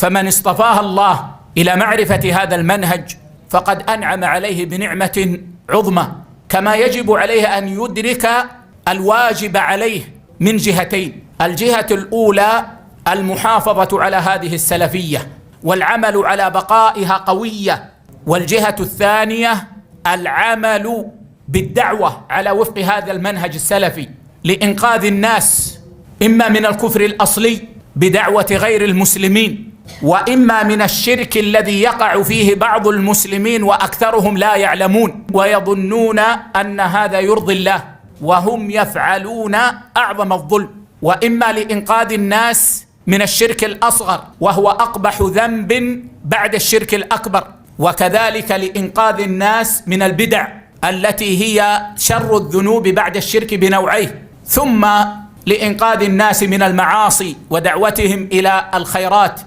فمن اصطفاها الله إلى معرفة هذا المنهج فقد أنعم عليه بنعمة عظمى، كما يجب عليه أن يدرك الواجب عليه من جهتين: الجهة الأولى المحافظة على هذه السلفية والعمل على بقائها قوية، والجهة الثانية العمل بالدعوة على وفق هذا المنهج السلفي لإنقاذ الناس إما من الكفر الأصلي بدعوة غير المسلمين، وإما من الشرك الذي يقع فيه بعض المسلمين وأكثرهم لا يعلمون ويظنون أن هذا يرضي الله وهم يفعلون أعظم الظلم، وإما لإنقاذ الناس من الشرك الأصغر وهو أقبح ذنب بعد الشرك الأكبر، وكذلك لإنقاذ الناس من البدع التي هي شر الذنوب بعد الشرك بنوعيه، ثم لإنقاذ الناس من المعاصي ودعوتهم إلى الخيرات